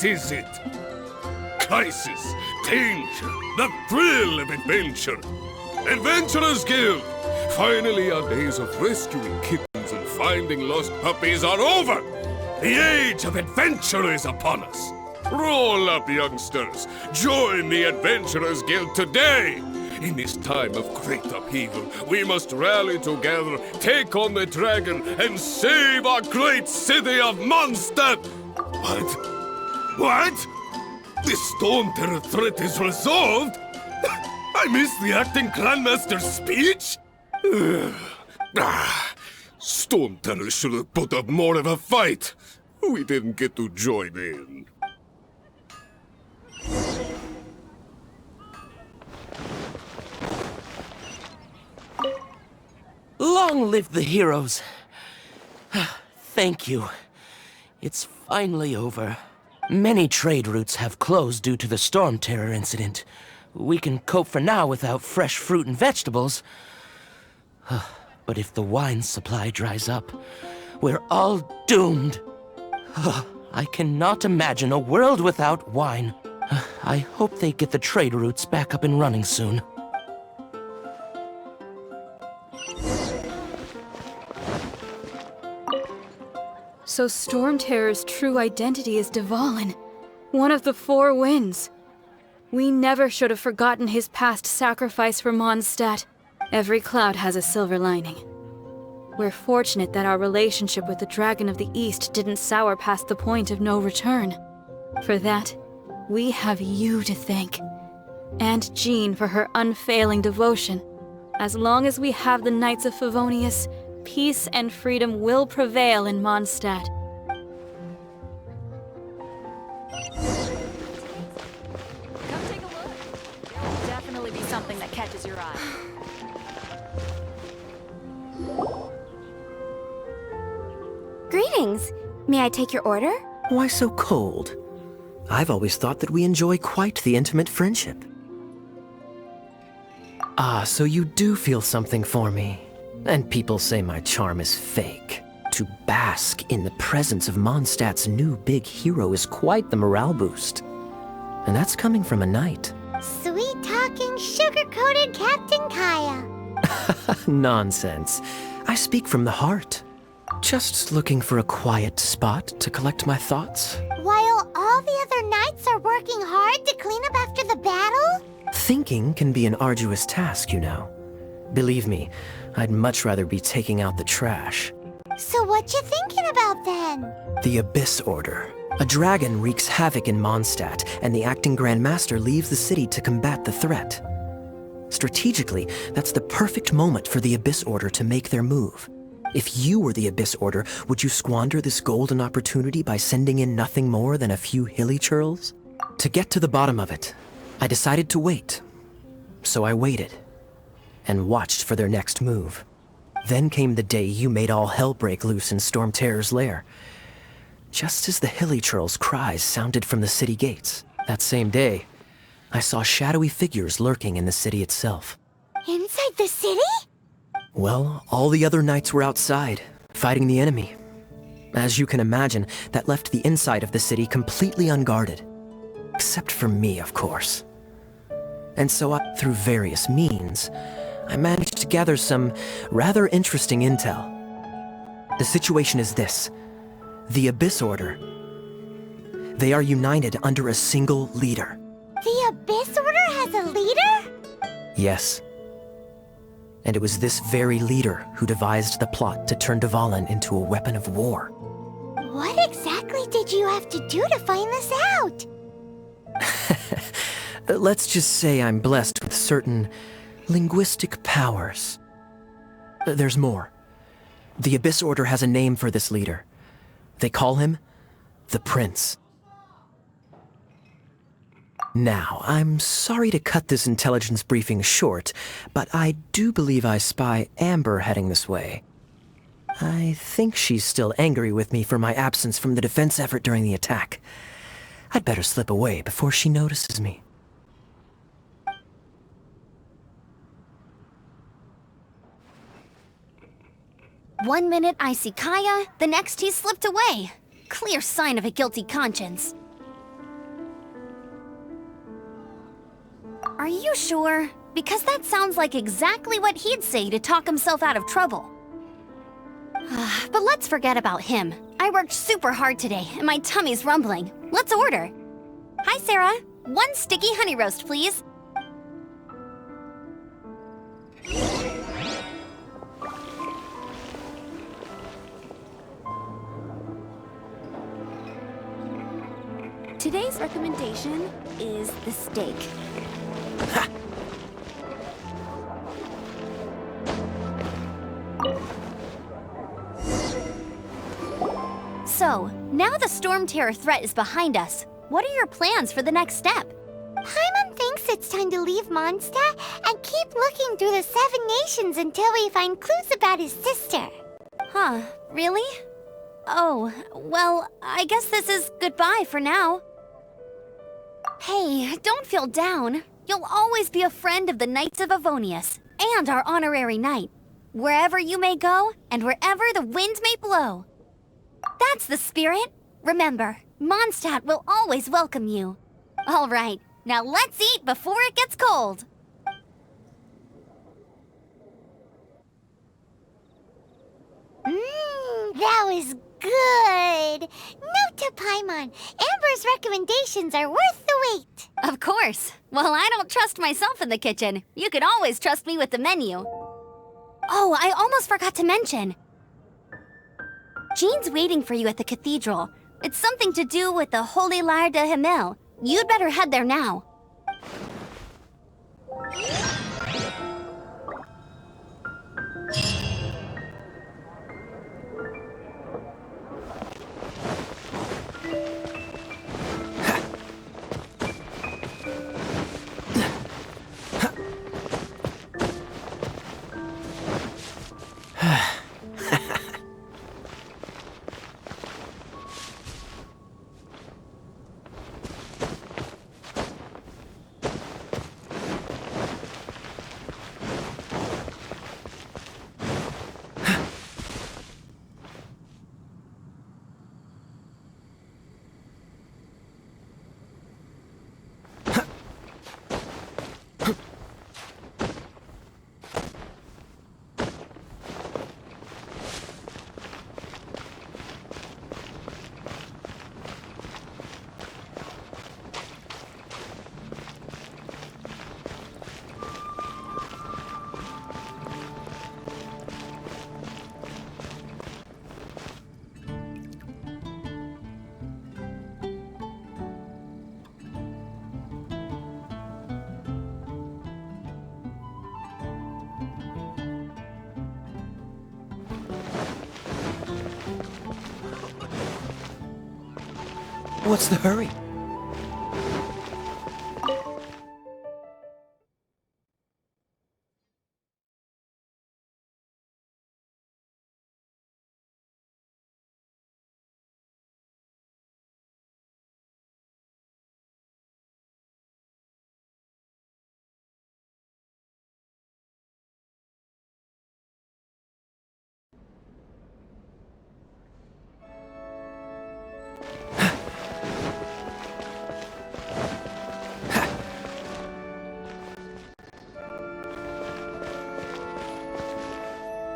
This is it. Crisis, danger, the thrill of adventure. Adventurers Guild! Finally, our days of rescuing kittens and finding lost puppies are over! The age of adventure is upon us! Roll up, youngsters! Join the Adventurers Guild today! In this time of great upheaval, we must rally together, take on the dragon, and save our great city of Mondstadt! What? What? The Storm Terror threat is resolved? I missed the acting Grandmaster's speech? Storm Terror should have put up more of a fight. We didn't get to join in. Long live the heroes. Thank you. It's finally over. Many trade routes have closed due to the Storm Terror incident. We can cope for now without fresh fruit and vegetables. But if the wine supply dries up, we're all doomed. I cannot imagine a world without wine. I hope they get the trade routes back up and running soon. So Storm Terror's true identity is Dvalin, one of the Four Winds. We never should have forgotten his past sacrifice for Mondstadt. Every cloud has a silver lining. We're fortunate that our relationship with the Dragon of the East didn't sour past the point of no return. For that, we have you to thank. And Jean for her unfailing devotion. As long as we have the Knights of Favonius, peace and freedom will prevail in Mondstadt. Come take a look. There will definitely be something that catches your eye. Greetings. May I take your order? Why so cold? I've always thought that we enjoy quite the intimate friendship. Ah, so you do feel something for me. And people say my charm is fake. To bask in the presence of Mondstadt's new big hero is quite the morale boost. And that's coming from a knight. Sweet-talking, sugar-coated Captain Kaya. Nonsense. I speak from the heart. Just looking for a quiet spot to collect my thoughts. While all the other knights are working hard to clean up after the battle? Thinking can be an arduous task, you know. Believe me, I'd much rather be taking out the trash. So what you thinking about then? The Abyss Order. A dragon wreaks havoc in Mondstadt, and the acting Grand Master leaves the city to combat the threat. Strategically, that's the perfect moment for the Abyss Order to make their move. If you were the Abyss Order, would you squander this golden opportunity by sending in nothing more than a few hilly churls? To get to the bottom of it, I decided to wait. So I waited, and watched for their next move. Then came the day you made all hell break loose in Storm Terror's lair. Just as the hilly churls' cries sounded from the city gates, that same day, I saw shadowy figures lurking in the city itself. Inside the city? Well, all the other knights were outside, fighting the enemy. As you can imagine, that left the inside of the city completely unguarded. Except for me, of course. And so, through various means, I managed to gather some rather interesting intel. The situation is this. The Abyss Order. They are united under a single leader. The Abyss Order has a leader? Yes. And it was this very leader who devised the plot to turn Dvalin into a weapon of war. What exactly did you have to do to find this out? Let's just say I'm blessed with certain linguistic powers. There's more. The Abyss Order has a name for this leader. They call him the Prince. Now, I'm sorry to cut this intelligence briefing short, but I do believe I spy Amber heading this way. I think she's still angry with me for my absence from the defense effort during the attack. I'd better slip away before she notices me. One minute I see Kaya, the next he's slipped away. Clear sign of a guilty conscience. you sure? Because that sounds like exactly what he'd say to talk himself out of trouble. But let's forget about him. I worked super hard today, and my tummy's rumbling. Let's order. Hi, Sarah. 1 sticky honey roast, please. Today's recommendation is the steak. So, now the Storm Terror threat is behind us. What are your plans for the next step? Paimon thinks it's time to leave Mondstadt and keep looking through the 7 nations until we find clues about his sister. Huh, really? Oh, well, I guess this is goodbye for now. Hey, don't feel down. You'll always be a friend of the Knights of Avonius, and our honorary knight. Wherever you may go, and wherever the wind may blow. That's the spirit. Remember, Mondstadt will always welcome you. All right, now let's eat before it gets cold. That was good. Note to Paimon, Amber's recommendations are worth the wait. Of course. Well, I don't trust myself in the kitchen. You can always trust me with the menu. Oh, I almost forgot to mention. Jean's waiting for you at the cathedral. It's something to do with the Holy Lyre de Himmel. You'd better head there now. What's the hurry?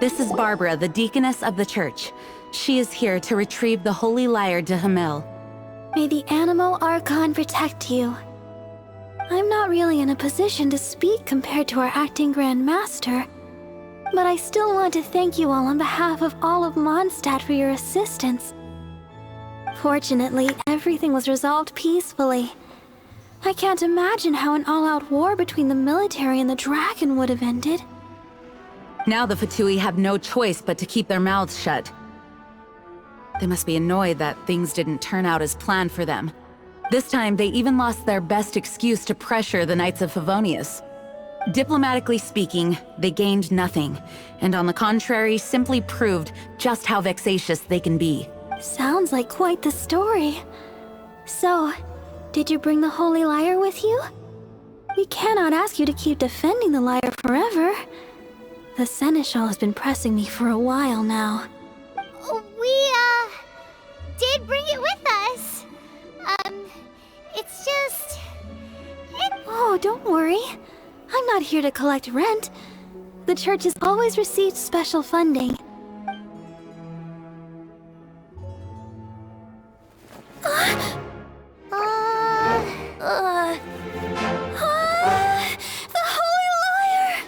This is Barbara, the deaconess of the church. She is here to retrieve the Holy Lyre de Himmel. May the Animo Archon protect you. I'm not really in a position to speak compared to our acting Grand Master, but I still want to thank you all on behalf of all of Mondstadt for your assistance. Fortunately, everything was resolved peacefully. I can't imagine how an all-out war between the military and the dragon would have ended. Now the Fatui have no choice but to keep their mouths shut. They must be annoyed that things didn't turn out as planned for them. This time, they even lost their best excuse to pressure the Knights of Favonius. Diplomatically speaking, they gained nothing, and on the contrary, simply proved just how vexatious they can be. Sounds like quite the story. So, did you bring the Holy Lyre with you? We cannot ask you to keep defending the lyre forever. The Seneschal has been pressing me for a while now. We, did bring it with us. It's just... Oh, don't worry. here to collect rent. The church has always received special funding. The Holy Liar!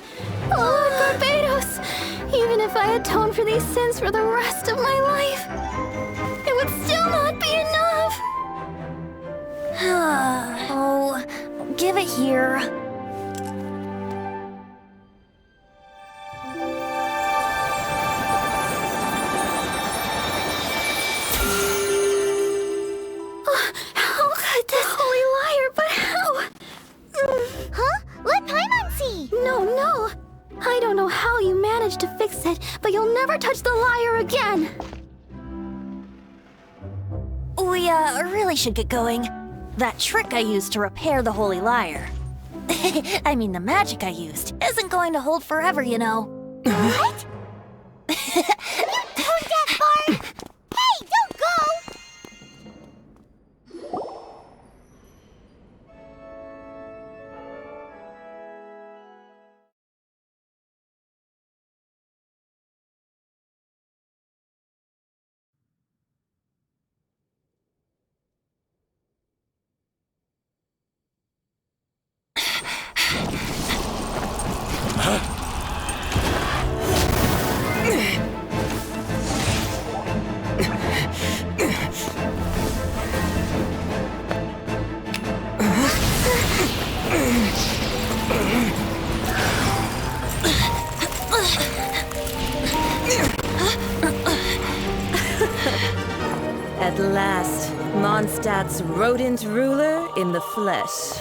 Lord Barbados! Even if I atone for these sins for the rest of my life, it would still not be enough! Oh, give it here. How could this Holy Liar, but how? Huh? Let Paimon see! No. I don't know how you managed to fix it, but you'll never touch the liar again! We, really should get going. That trick I used to repair the Holy Liar. I mean, the magic I used isn't going to hold forever, you know. What? You tone deaf, Barb! Hey, don't go! At last, Mondstadt's rodent ruler in the flesh.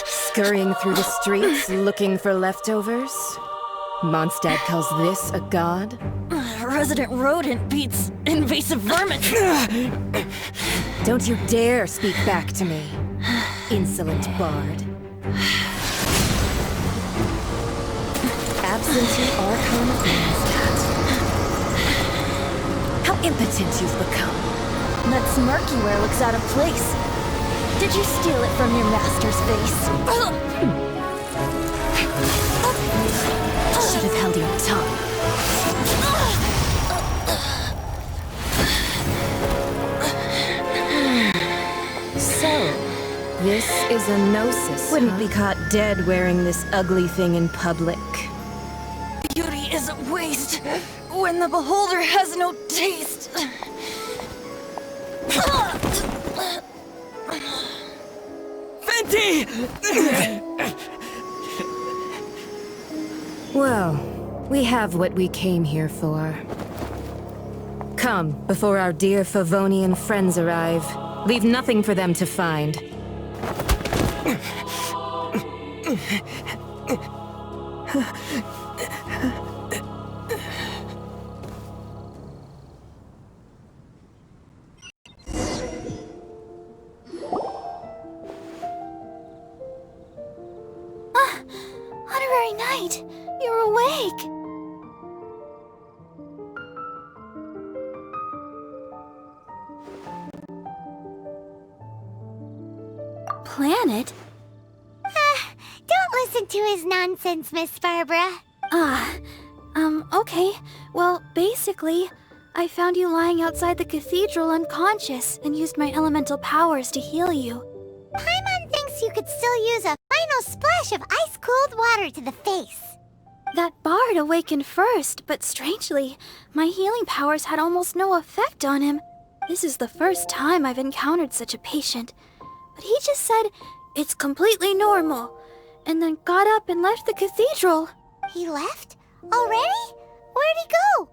Scurrying through the streets looking for leftovers? Mondstadt calls this a god? Resident rodent beats invasive vermin. Don't you dare speak back to me, insolent bard. Absentee Archon of Mondstadt. How impotent you've become. That smirky wear looks out of place. Did you steal it from your master's face? Should have held your tongue. So, this is a gnosis. Wouldn't be caught dead wearing this ugly thing in public. Beauty is a waste when the beholder has no taste. Venti! Well, we have what we came here for. Come, before our dear Favonian friends arrive. Leave nothing for them to find. Honorary Knight, you're awake! Planet? Don't listen to his nonsense, Miss Barbara. Okay. Well, basically, I found you lying outside the cathedral unconscious and used my elemental powers to heal you. Paimon thinks you could still use a final splash of ice-cold water to the face. That bard awakened first, but strangely, my healing powers had almost no effect on him. This is the first time I've encountered such a patient. But he just said, it's completely normal, and then got up and left the cathedral. He left? Already? Where'd he go?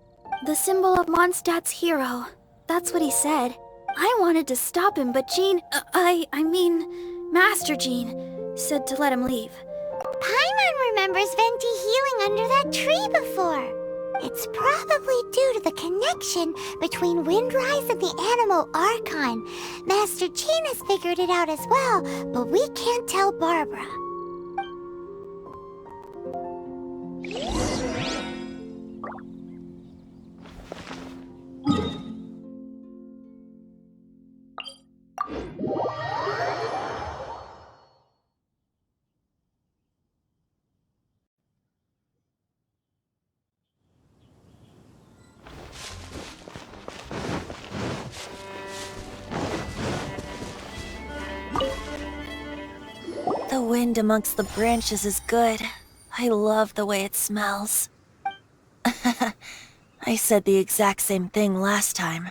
The symbol of Mondstadt's hero. That's what he said. I wanted to stop him, but Jean, Master Jean, said to let him leave. Paimon remembers Venti healing under that tree before. It's probably due to the connection between Windrise and the Animal Archon. Master Jean has figured it out as well, but we can't tell Barbara. wind amongst the branches is good. I love the way it smells. I said the exact same thing last time.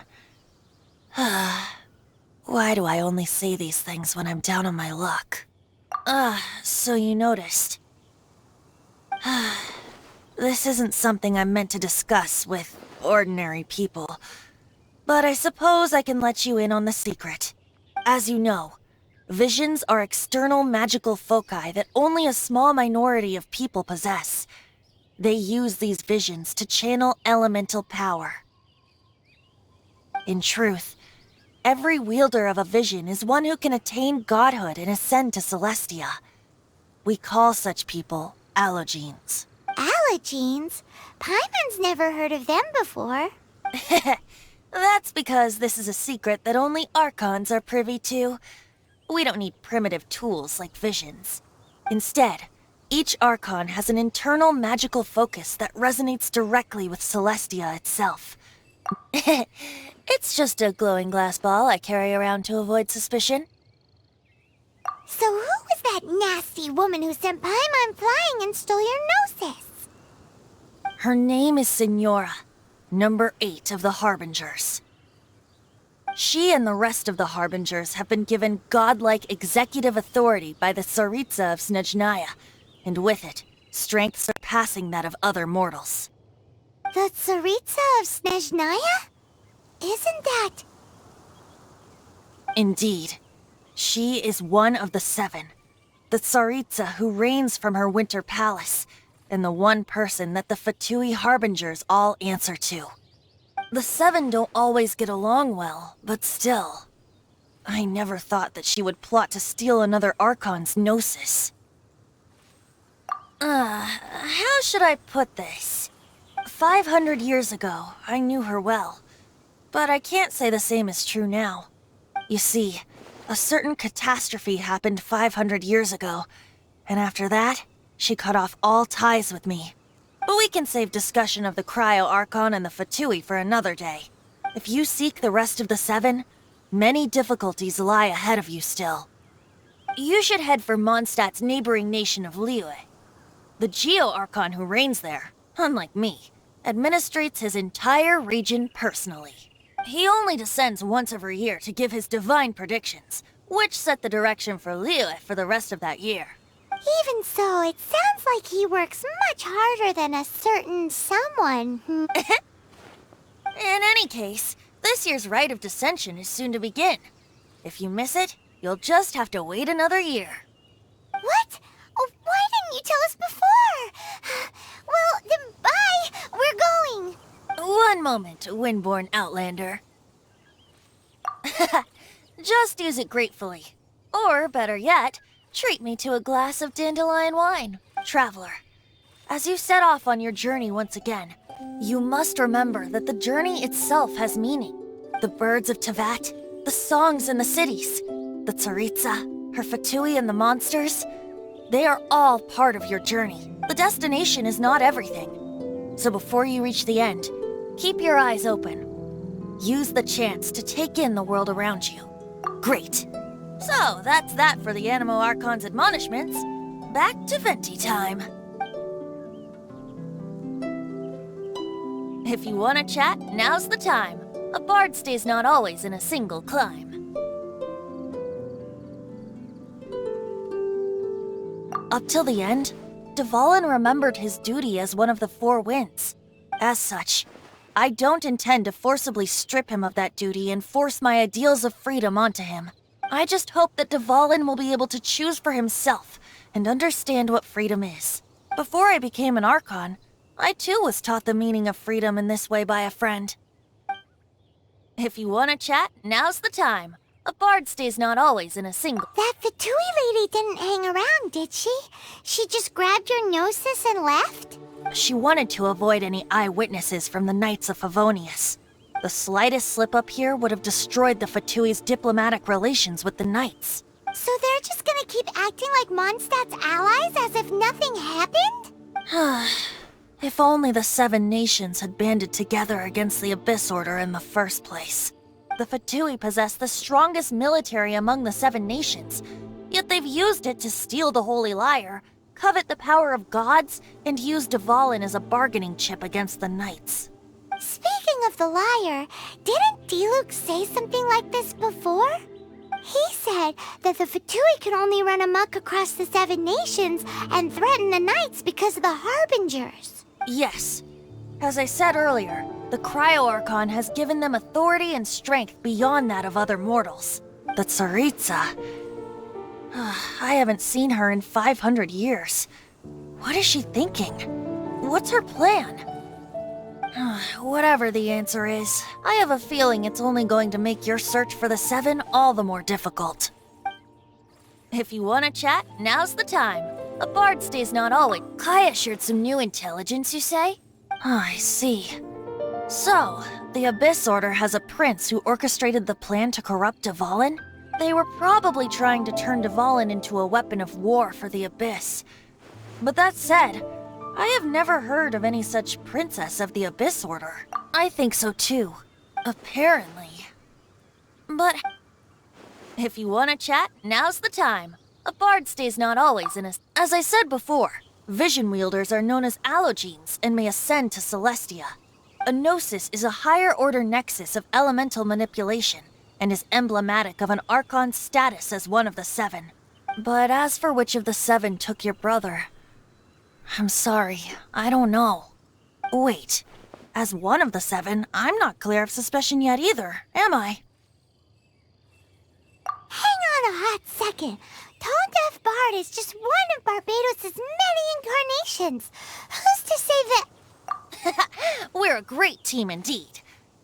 Why do I only say these things when I'm down on my luck? So you noticed. This isn't something I'm meant to discuss with ordinary people, but I suppose I can let you in on the secret. As you know, visions are external magical foci that only a small minority of people possess. They use these visions to channel elemental power. In truth, every wielder of a vision is one who can attain godhood and ascend to Celestia. We call such people allogenes. Allogenes? Paimon's never heard of them before. That's because this is a secret that only Archons are privy to. We don't need primitive tools like visions. Instead, each Archon has an internal magical focus that resonates directly with Celestia itself. It's just a glowing glass ball I carry around to avoid suspicion. So who was that nasty woman who sent Paimon flying and stole your gnosis? Her name is Signora, number 8 of the Harbingers. She and the rest of the Harbingers have been given godlike executive authority by the Tsaritsa of Snezhnaya, and with it, strength surpassing that of other mortals. The Tsaritsa of Snezhnaya? Isn't that... Indeed. She is one of the 7, the Tsaritsa who reigns from her winter palace, and the one person that the Fatui Harbingers all answer to. The 7 don't always get along well, but still. I never thought that she would plot to steal another Archon's gnosis. How should I put this? 500 years ago, I knew her well, but I can't say the same is true now. You see, a certain catastrophe happened 500 years ago, and after that, she cut off all ties with me. But we can save discussion of the Cryo-Archon and the Fatui for another day. If you seek the rest of the 7, many difficulties lie ahead of you still. You should head for Mondstadt's neighboring nation of Liyue. The Geo-Archon who reigns there, unlike me, administrates his entire region personally. He only descends once every year to give his divine predictions, which set the direction for Liyue for the rest of that year. Even so, it sounds like he works much harder than a certain someone. In any case, this year's Rite of Descension is soon to begin. If you miss it, you'll just have to wait another year. What? Oh, why didn't you tell us before? Well, then bye! We're going! One moment, Windborn Outlander. Just use it gratefully. Or, better yet, treat me to a glass of dandelion wine, traveler. As you set off on your journey once again, you must remember that the journey itself has meaning. The birds of Tevat, the songs in the cities, the Tsaritsa, her Fatui and the monsters, they are all part of your journey. The destination is not everything. So before you reach the end, keep your eyes open. Use the chance to take in the world around you. Great. So, that's that for the Animo Archon's admonishments. Back to Venti time. If you want to chat, now's the time. A bard stays not always in a single clime. Up till the end, Dvalin remembered his duty as one of the 4 winds. As such, I don't intend to forcibly strip him of that duty and force my ideals of freedom onto him. I just hope that Dvalin will be able to choose for himself and understand what freedom is. Before I became an Archon, I too was taught the meaning of freedom in this way by a friend. If you want to chat, now's the time. A bard stays not always in a single... That Fatui lady didn't hang around, did she? She just grabbed your gnosis and left? She wanted to avoid any eyewitnesses from the Knights of Favonius. The slightest slip-up here would have destroyed the Fatui's diplomatic relations with the Knights. So they're just gonna keep acting like Mondstadt's allies as if nothing happened? If only the 7 nations had banded together against the Abyss Order in the first place. The Fatui possess the strongest military among the 7 nations, Yet they've used it to steal the Holy Lyre, covet the power of gods, and use Dvalin as a bargaining chip against the knights. Speaking of the lyre, didn't Diluc say something like this before? He said that the Fatui can only run amok across the 7 nations and threaten the knights because of the Harbingers. Yes. As I said earlier, the Cryo-Archon has given them authority and strength beyond that of other mortals. The Tsaritsa... I haven't seen her in 500 years. What is she thinking? What's her plan? Whatever the answer is, I have a feeling it's only going to make your search for the 7 all the more difficult. If you want to chat, now's the time. A bard stays not always. Kaya shared some new intelligence, you say? I see. So, the Abyss Order has a prince who orchestrated the plan to corrupt Dvalin? They were probably trying to turn Dvalin into a weapon of war for the Abyss. But that said, I have never heard of any such princess of the Abyss Order. I think so too. Apparently. But if you want to chat, now's the time. A bard stays not always in a... As I said before, vision wielders are known as allogenes and may ascend to Celestia. A gnosis is a higher order nexus of elemental manipulation and is emblematic of an Archon's status as one of the 7. But as for which of the 7 took your brother... I'm sorry, I don't know. Wait, as one of the 7, I'm not clear of suspicion yet either, am I? Hang on a hot second. Tone Deaf Bard is just one of Barbados' many incarnations. Who's to say that... We're a great team indeed.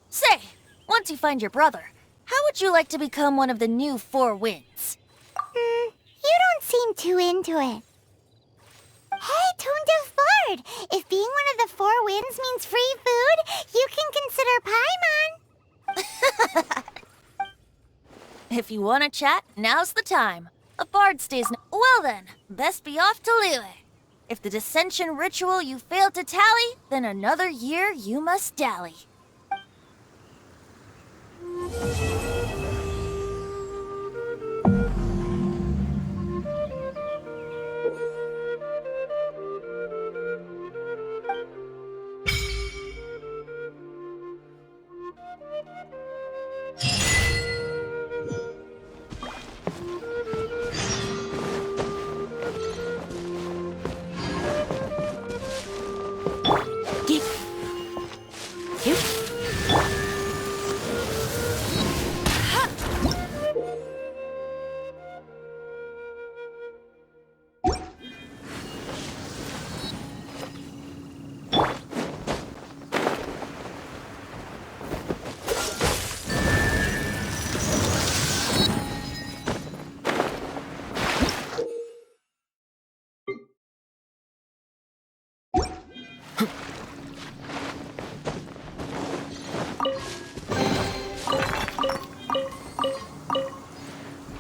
Say, once you find your brother, how would you like to become one of the new 4 winds? You don't seem too into it. Hey, Tone Deaf Bard! If being one of the 4 winds means free food, you can consider Paimon. If you want to chat, now's the time. A bard stays... Well then, best be off to Liyue. If the dissension ritual you failed to tally, then another year you must dally.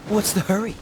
What's the hurry?